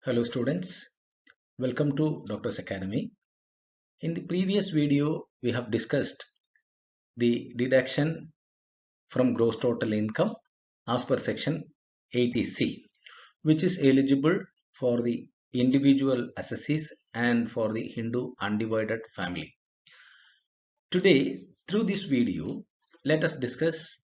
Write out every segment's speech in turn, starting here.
Hello students, welcome to Doctor's Academy. In the previous video, we have discussed the deduction from gross total income as per section 80C, which is eligible for the individual assessees and for the Hindu undivided family. Today, through this video, let us discuss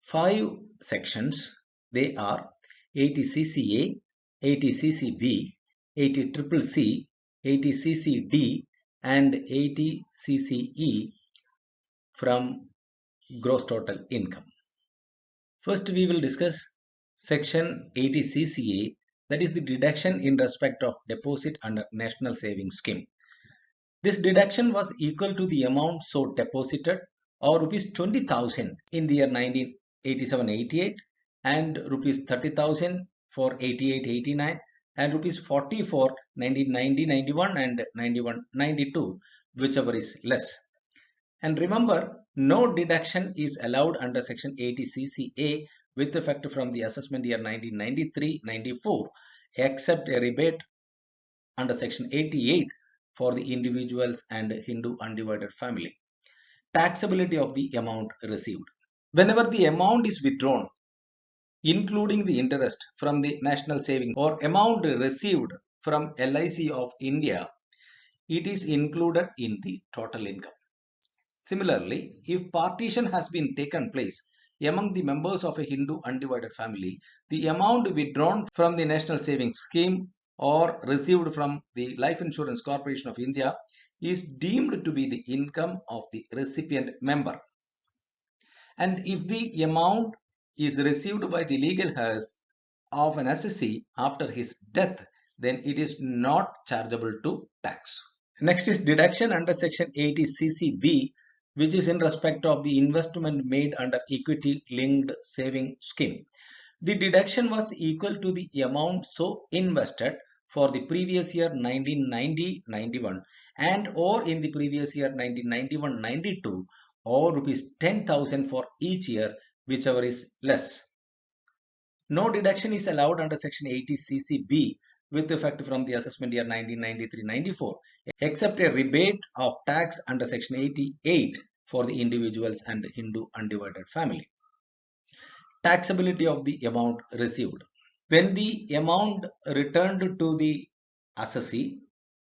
5 sections. They are 80CCA, 80CCB, 80CCC, 80CCD and 80CCE from gross total income. First, we will discuss section 80CCA, that is the deduction in respect of deposit under National Savings Scheme. This deduction was equal to the amount so deposited or rupees 20,000 in the year 1987-88 and rupees 30,000 for 88-89 and rupees 40 for 1990-91 and 91-92, whichever is less. And remember, no deduction is allowed under section 80CCA with effect from the assessment year 1993-94 except a rebate under section 88 for the individuals and Hindu undivided family. Taxability of the amount received. Whenever the amount is withdrawn, including the interest from the national savings or amount received from LIC of India, it is included in the total income. Similarly, if partition has been taken place among the members of a Hindu undivided family, the amount withdrawn from the National Savings Scheme or received from the Life Insurance Corporation of India is deemed to be the income of the recipient member. And if the amount is received by the legal heirs of an assessee after his death, then it is not chargeable to tax. Next is deduction under section 80CCB, which is in respect of the investment made under equity linked saving scheme. The deduction was equal to the amount so invested for the previous year 1990-91 and or in the previous year 1991-92 or rupees 10,000 for each year, whichever is less. No deduction is allowed under section 80CCB with effect from the assessment year 1993-94 except a rebate of tax under section 88 for the individuals and Hindu undivided family. Taxability of the amount received. When the amount returned to the assessee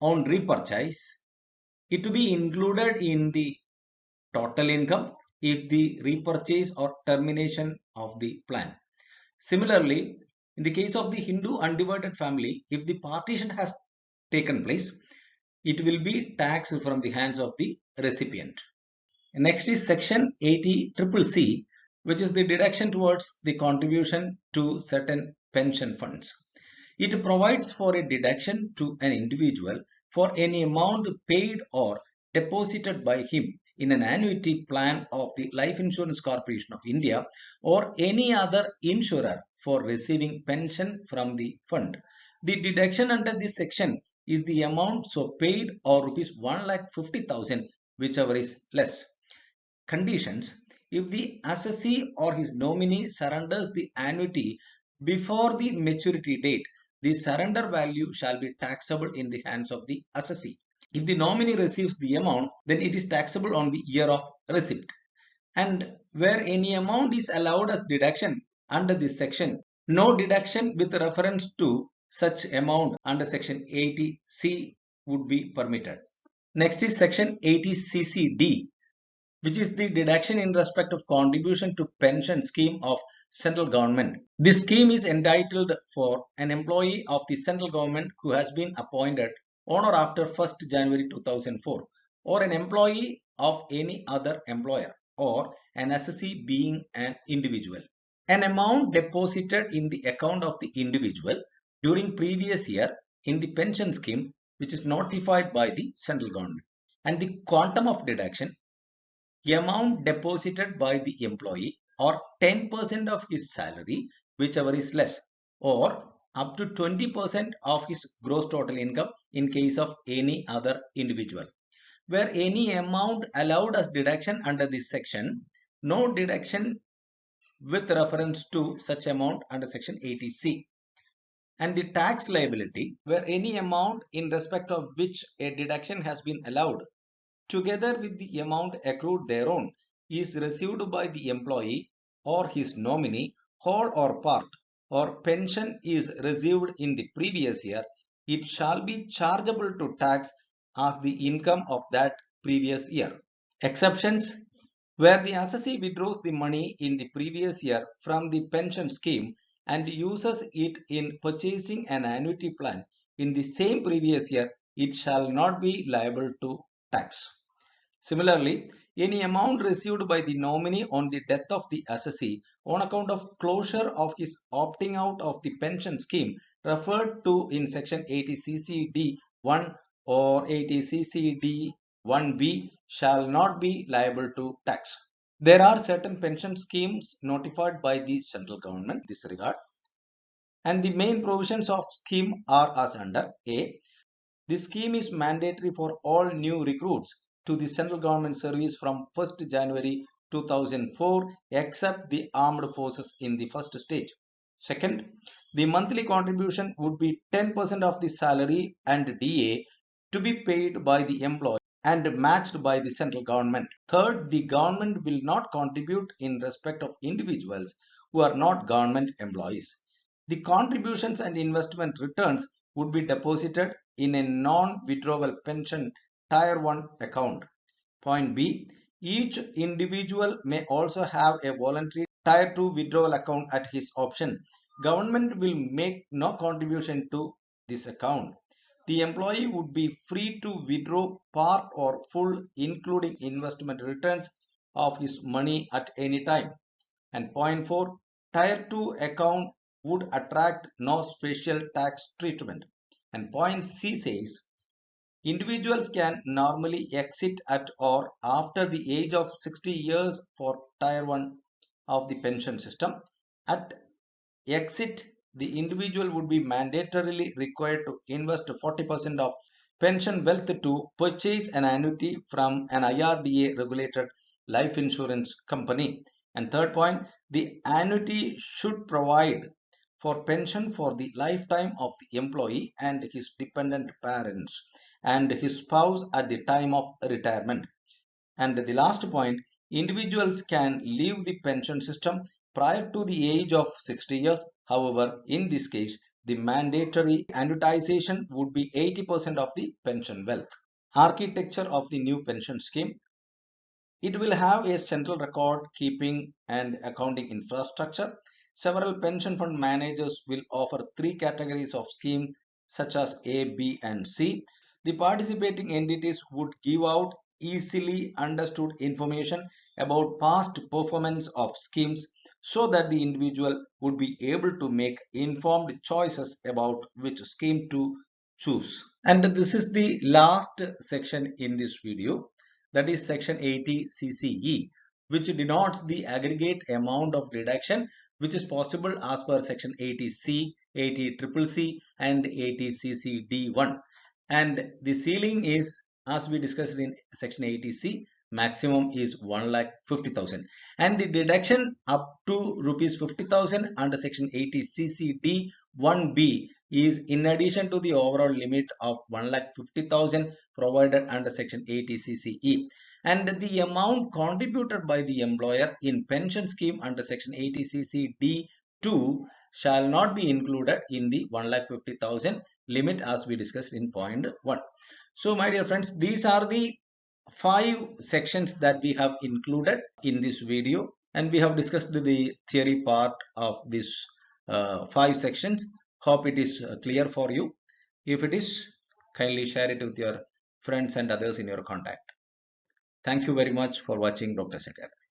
on repurchase, it to be included in the total income if the repurchase or termination of the plan. Similarly, in the case of the Hindu undivided family, if the partition has taken place, it will be taxed from the hands of the recipient. Next is section 80CCC, which is the deduction towards the contribution to certain pension funds. It provides for a deduction to an individual for any amount paid or deposited by him in an annuity plan of the Life Insurance Corporation of India or any other insurer for receiving pension from the fund. The deduction under this section is the amount so paid or rupees 1,50,000, whichever is less. Conditions: if the assessee or his nominee surrenders the annuity before the maturity date, the surrender value shall be taxable in the hands of the assessee. If the nominee receives the amount, then it is taxable on the year of receipt. And where any amount is allowed as deduction under this section, no deduction with reference to such amount under section 80C would be permitted. Next is section 80CCD, which is the deduction in respect of contribution to pension scheme of central government. This scheme is entitled for an employee of the central government who has been appointed on or after 1st January 2004 or an employee of any other employer or an assessee being an individual. An amount deposited in the account of the individual during previous year in the pension scheme which is notified by the central government, and the quantum of deduction, amount deposited by the employee or 10% of his salary, whichever is less, or up to 20% of his gross total income in case of any other individual. Where any amount allowed as deduction under this section, no deduction with reference to such amount under section 80C. and the tax liability, where any amount in respect of which a deduction has been allowed, together with the amount accrued thereon, is received by the employee or his nominee, whole or part, or pension is received in the previous year, it shall be chargeable to tax as the income of that previous year. Exceptions: where the assessee withdraws the money in the previous year from the pension scheme and uses it in purchasing an annuity plan in the same previous year, it shall not be liable to tax. Similarly, any amount received by the nominee on the death of the assessee on account of closure of his opting out of the pension scheme referred to in section 80 CCD 1 or 80 CCD 1B shall not be liable to tax. There are certain pension schemes notified by the central government in this regard, and the main provisions of scheme are as under: A. The scheme is mandatory for all new recruits to the central government service from 1st January 2004 except the armed forces in the first stage. Second, the monthly contribution would be 10% of the salary and DA to be paid by the employee and matched by the central government. Third, the government will not contribute in respect of individuals who are not government employees. The contributions and investment returns would be deposited in a non-withdrawal pension Tier 1 account. Point B. Each individual may also have a voluntary Tier 2 withdrawal account at his option. Government will make no contribution to this account. The employee would be free to withdraw part or full, including investment returns, of his money at any time. And point 4. Tier 2 account would attract no special tax treatment. And point C says, individuals can normally exit at or after the age of 60 years for Tier 1 of the pension system. At exit, the individual would be mandatorily required to invest 40% of pension wealth to purchase an annuity from an IRDA regulated life insurance company. And third point, the annuity should provide for pension for the lifetime of the employee and his dependent parents and his spouse at the time of retirement. And the last point, individuals can leave the pension system prior to the age of 60 years. However, in this case, the mandatory annuitization would be 80% of the pension wealth. Architecture of the new pension scheme. It will have a central record keeping and accounting infrastructure. Several pension fund managers will offer three categories of scheme such as A, B, and C. The participating entities would give out easily understood information about past performance of schemes so that the individual would be able to make informed choices about which scheme to choose. And this is the last section in this video, that is section 80 CCE, which denotes the aggregate amount of deduction which is possible as per section 80C, 80CCC and 80CCD1. And the ceiling is, as we discussed in section 80C, maximum is 1,50,000, and the deduction up to rupees 50,000 under section 80CCD 1B is in addition to the overall limit of 1,50,000 provided under section 80CCE, and the amount contributed by the employer in pension scheme under section 80CCD 2 shall not be included in the 1,50,000 limit as we discussed in point 1. So my dear friends, these are the 5 sections that we have included in this video, and we have discussed the theory part of these 5 sections. Hope it is clear for you. If it is, kindly share it with your friends and others in your contact. Thank you very much for watching Dr. Academy.